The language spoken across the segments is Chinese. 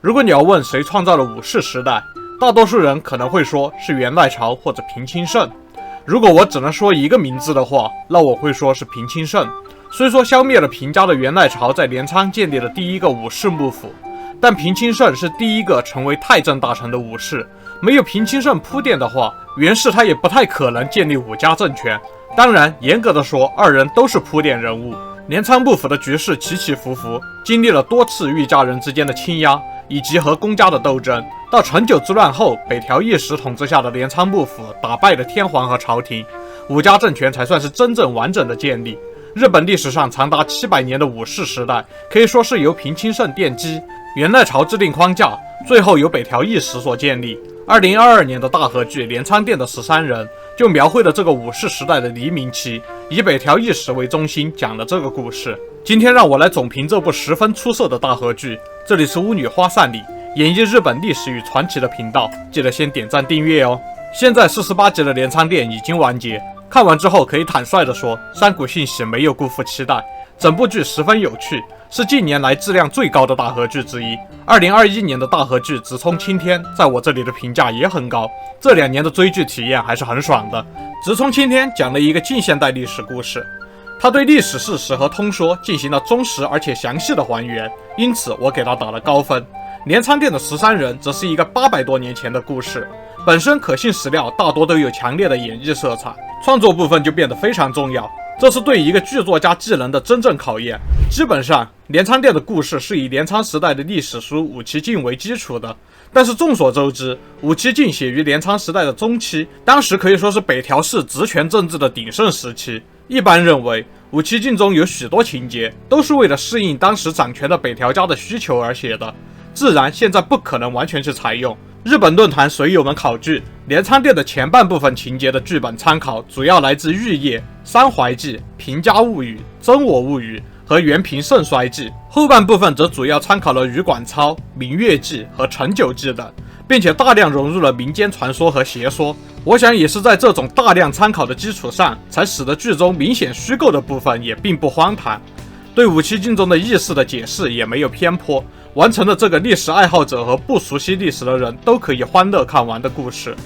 如果你要问谁创造了武士时代，大多数人可能会说是元赖朝或者平清盛。如果我只能说一个名字的话，那我会说是平清盛。虽说消灭了平家的元赖朝在镰仓建立了第一个武士幕府，但平清盛是第一个成为太政大臣的武士。没有平清盛铺垫的话，源氏他也不太可能建立武家政权。当然，严格的说，二人都是铺垫人物。镰仓幕府的局势起起伏伏，经历了多次御家人之间的倾轧，以及和公家的斗争。到成久之乱后，北条义时统治下的镰仓幕府打败了天皇和朝廷，武家政权才算是真正完整的建立。日本历史上长达700年的武士时代，可以说是由平清盛奠基，元赖朝制定框架，最后由北条义时所建立。2022年的大河剧《镰仓殿的13人》就描绘了这个武士时代的黎明期，以北条义时为中心讲了这个故事。今天让我来总评这部十分出色的大河剧。这里是巫女花散里，演绎日本历史与传奇的频道，记得先点赞订阅哦。现在48集的镰仓殿已经完结，看完之后可以坦率地说，山谷信息没有辜负期待，整部剧十分有趣，是近年来质量最高的大河剧之一。2021年的大河剧《直冲青天》在我这里的评价也很高，这2年的追剧体验还是很爽的。《直冲青天》讲了一个近现代历史故事，他对历史事实和通说进行了忠实而且详细的还原，因此我给他打了高分。镰仓殿的13人则是一个800多年前的故事，本身可信史料大多都有强烈的演绎色彩，创作部分就变得非常重要，这是对一个剧作家技能的真正考验。基本上镰仓殿的故事是以镰仓时代的历史书武崎镜为基础的，但是众所周知，武崎镜写于镰仓时代的中期，当时可以说是北条氏职权政治的鼎盛时期。一般认为武崎镜中有许多情节都是为了适应当时掌权的北条家的需求而写的，自然现在不可能完全去采用。日本论坛水友们考据，镰仓殿的前半部分情节的剧本参考主要来自玉叶、三怀记、平家物语、真我物语和源平盛衰记，后半部分则主要参考了羽管操、明月记和成久记等，并且大量融入了民间传说和邪说。我想也是在这种大量参考的基础上，才使得剧中明显虚构的部分也并不荒唐，对武崎镜中的意识的解释也没有偏颇，完成了这个历史爱好者和不熟悉历史的人都可以欢乐看完的故事。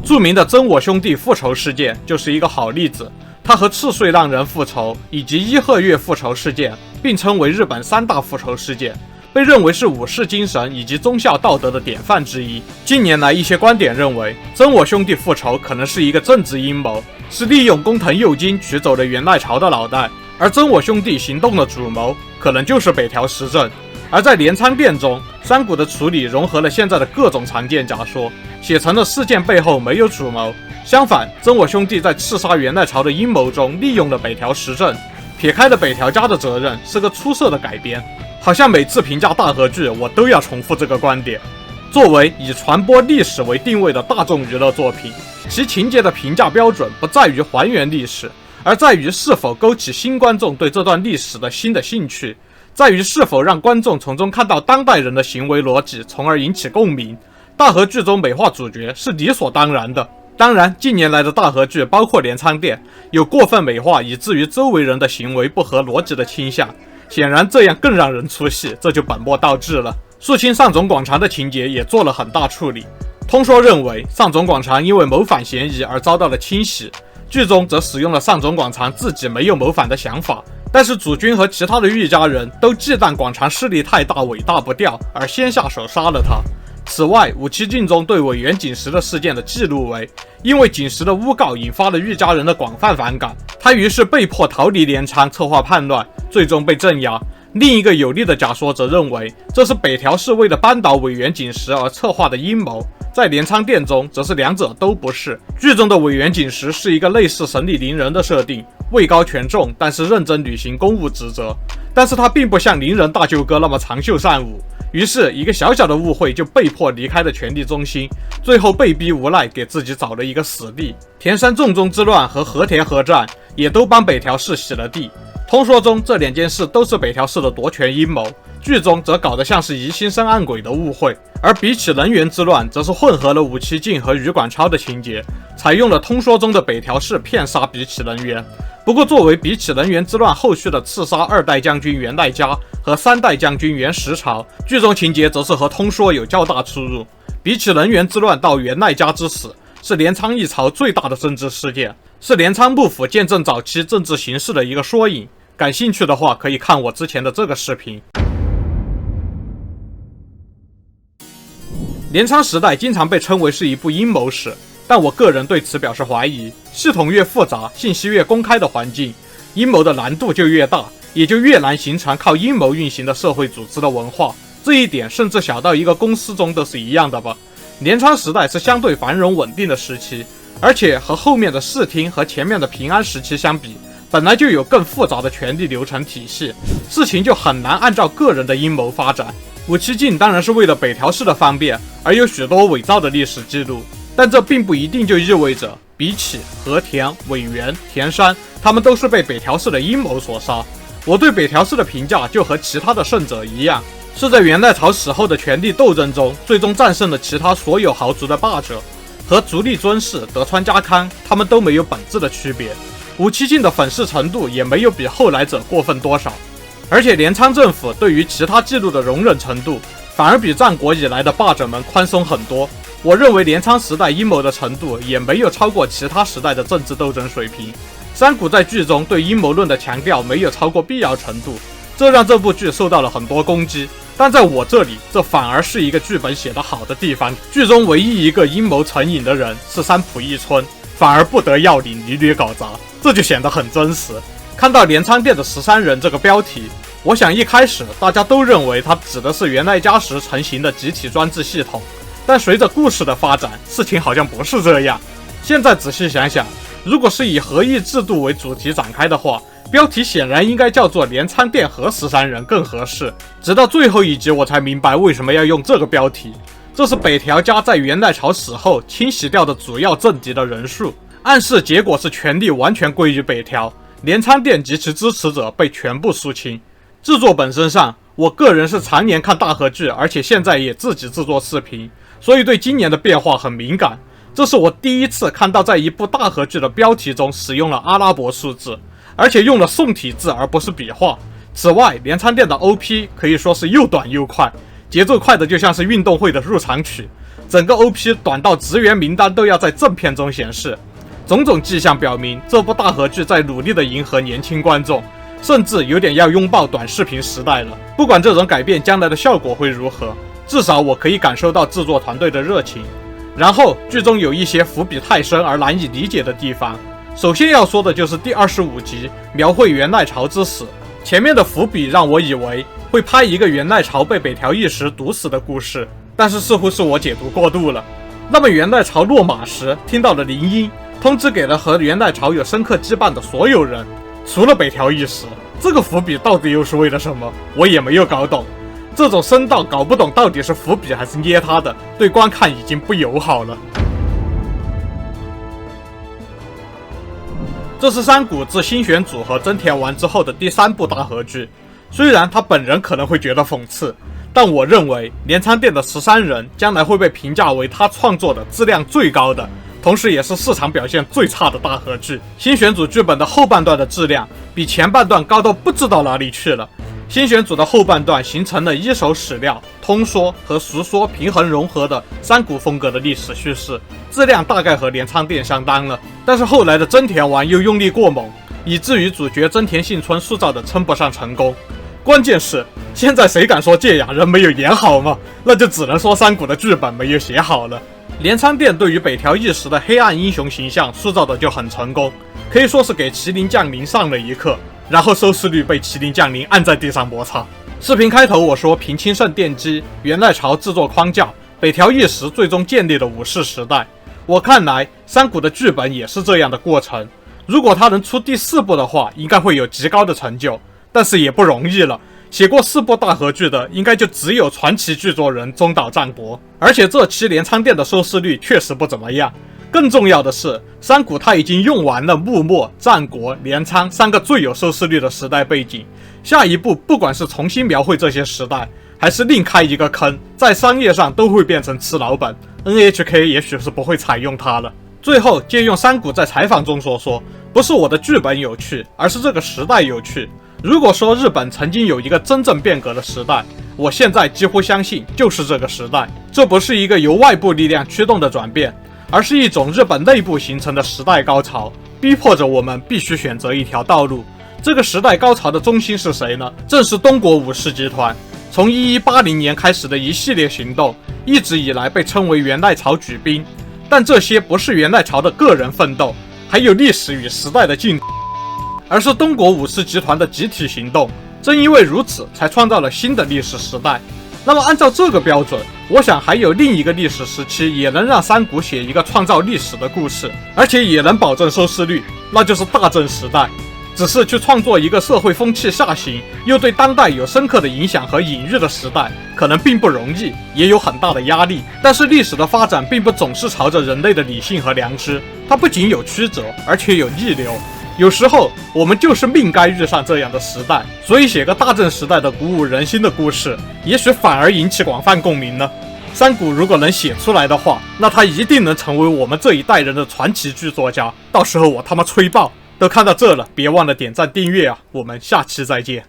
著名的真我兄弟复仇事件就是一个好例子，他和赤穗浪人复仇以及伊贺月复仇事件并称为日本3大复仇事件，被认为是武士精神以及忠孝道德的典范之一。近年来，一些观点认为，真我兄弟复仇可能是一个政治阴谋，是利用工藤右京取走了元赖朝的脑袋，而真我兄弟行动的主谋可能就是北条时政。而在镰仓殿中，山谷的处理融合了现在的各种常见假说，写成了事件背后没有主谋。相反，真我兄弟在刺杀元赖朝的阴谋中利用了北条时政，撇开了北条家的责任，是个出色的改编。好像每次评价大河剧，我都要重复这个观点。作为以传播历史为定位的大众娱乐作品，其情节的评价标准不在于还原历史，而在于是否勾起新观众对这段历史的新的兴趣，在于是否让观众从中看到当代人的行为逻辑，从而引起共鸣。大河剧中美化主角是理所当然的。当然，近年来的大河剧，包括镰仓殿，有过分美化以至于周围人的行为不合逻辑的倾向，显然这样更让人出戏，这就本末倒置了。肃清上总广长的情节也做了很大处理。通说认为上总广长因为谋反嫌疑而遭到了清洗，剧中则使用了上总广长自己没有谋反的想法，但是主君和其他的御家人都忌惮广长势力太大，尾大不掉，而先下手杀了他。此外，武崎镜中对尾原景时的事件的记录为，因为景时的诬告引发了御家人的广泛反感，他于是被迫逃离镰仓，策划叛乱，最终被镇压。另一个有力的假说则认为，这是北条氏为了扳倒尾原景时而策划的阴谋。在镰仓殿中，则是两者都不是。剧中的尾原景时是一个类似神理灵人的设定，位高权重，但是认真履行公务职责。但是他并不像灵人大舅哥那么长袖善舞，于是一个小小的误会就被迫离开了权力中心，最后被逼无奈给自己找了一个死地。田山重宗之乱和和田合战也都帮北条氏洗了地。通说中这两件事都是北条氏的夺权阴谋，剧中则搞得像是疑心生暗鬼的误会。而比起能源之乱，则是混合了武崎镜和羽管超的情节，采用了通说中的北条氏骗杀比起能源。不过作为比起人猿之乱后续的刺杀2代将军源代嘉和3代将军源实朝，剧中情节则是和通说有较大出入。比起人猿之乱到源代嘉之死，是镰仓一朝最大的政治事件，是镰仓幕府见证早期政治形势的一个缩影。感兴趣的话，可以看我之前的这个视频。镰仓时代经常被称为是一部阴谋史，但我个人对此表示怀疑。系统越复杂，信息越公开的环境，阴谋的难度就越大，也就越难形成靠阴谋运行的社会组织的文化。这一点甚至小到一个公司中都是一样的吧。镰仓时代是相对繁荣稳定的时期，而且和后面的室町和前面的平安时期相比，本来就有更复杂的权力流程体系，事情就很难按照个人的阴谋发展。武崎靖当然是为了北条氏的方便而有许多伪造的历史记录，但这并不一定就意味着比起和田、尾原、田山，他们都是被北条氏的阴谋所杀。我对北条氏的评价就和其他的胜者一样，是在源代朝死后的权力斗争中，最终战胜了其他所有豪族的霸者，和足利尊氏、德川家康他们都没有本质的区别。武崎靖的粉饰程度也没有比后来者过分多少，而且镰仓政府对于其他记录的容忍程度，反而比战国以来的霸者们宽松很多。我认为镰仓时代阴谋的程度也没有超过其他时代的政治斗争水平。山谷在剧中对阴谋论的强调没有超过必要程度，这让这部剧受到了很多攻击。但在我这里，这反而是一个剧本写得好的地方。剧中唯一一个阴谋成瘾的人是三浦一村，反而不得要领，屡屡搞砸，这就显得很真实。看到镰仓店的13人这个标题，我想一开始大家都认为它指的是源代嘉时成型的集体专制系统，但随着故事的发展，事情好像不是这样。现在仔细想想，如果是以合议制度为主题展开的话，标题显然应该叫做镰仓店和13人更合适。直到最后一集我才明白为什么要用这个标题，这是北条家在源代朝死后清洗掉的主要政敌的人数，暗示结果是权力完全归于北条，镰仓店及其支持者被全部肃清。制作本身上，我个人是常年看大河剧，而且现在也自己制作视频，所以对今年的变化很敏感。这是我第一次看到在一部大河剧的标题中使用了阿拉伯数字，而且用了宋体字而不是笔画。此外，镰仓店的 OP 可以说是又短又快，节奏快的就像是运动会的入场曲，整个 OP 短到职员名单都要在正片中显示。种种迹象表明，这部大河剧在努力的迎合年轻观众，甚至有点要拥抱短视频时代了。不管这种改变将来的效果会如何，至少我可以感受到制作团队的热情。然后剧中有一些伏笔太深而难以理解的地方。首先要说的就是第25集描绘源代朝之死，前面的伏笔让我以为会拍一个源代朝被北条义时毒死的故事，但是似乎是我解读过度了。那么源代朝落马时听到的铃音，通知给了和源代朝有深刻羁绊的所有人，除了北条义时，这个伏笔到底又是为了什么？我也没有搞懂。这种深到搞不懂到底是伏笔还是捏他的，对观看已经不友好了。这是山谷自新选组和真田丸之后的第3部大河剧，虽然他本人可能会觉得讽刺，但我认为镰仓店的13人将来会被评价为他创作的质量最高的，同时也是市场表现最差的大河剧。新选组剧本的后半段的质量比前半段高到不知道哪里去了。新选组的后半段形成了一手史料、通说和实说平衡融合的山谷风格的历史叙事，质量大概和镰仓店相当了。但是后来的真田丸又用力过猛，以至于主角真田幸村塑造的称不上成功。关键是现在谁敢说芥雅人没有演好吗？那就只能说山谷的剧本没有写好了。镰仓店对于北条义时的黑暗英雄形象塑造的就很成功，可以说是给麒麟降临上了一课，然后收视率被麒麟降临按在地上摩擦。视频开头我说平清盛奠基，源代朝制作框架，北条义时最终建立了武士时代。我看来山谷的剧本也是这样的过程，如果他能出第4部的话，应该会有极高的成就，但是也不容易了。写过4部大河剧的应该就只有传奇剧作人中岛战国，而且这期镰仓店的收视率确实不怎么样。更重要的是，山谷他已经用完了幕末、战国、镰仓3个最有收视率的时代背景，下一步不管是重新描绘这些时代，还是另开一个坑，在商业上都会变成吃老本， NHK 也许是不会采用它了。最后借用山谷在采访中所说，不是我的剧本有趣，而是这个时代有趣。如果说日本曾经有一个真正变革的时代，我现在几乎相信就是这个时代。这不是一个由外部力量驱动的转变，而是一种日本内部形成的时代高潮，逼迫着我们必须选择一条道路。这个时代高潮的中心是谁呢？正是东国武士集团。从1180年开始的一系列行动，一直以来被称为元赖朝举兵。但这些不是元赖朝的个人奋斗，还有历史与时代的进步，而是东国武士集团的集体行动。正因为如此，才创造了新的历史时代。那么按照这个标准，我想还有另一个历史时期也能让山谷写一个创造历史的故事，而且也能保证收视率，那就是大正时代。只是去创作一个社会风气下行，又对当代有深刻的影响和隐喻的时代，可能并不容易，也有很大的压力。但是历史的发展并不总是朝着人类的理性和良知，它不仅有曲折，而且有逆流。有时候我们就是命该遇上这样的时代，所以写个大正时代的鼓舞人心的故事，也许反而引起广泛共鸣呢。山谷如果能写出来的话，那他一定能成为我们这一代人的传奇剧作家。到时候我他妈吹爆！都看到这了，别忘了点赞订阅啊！我们下期再见。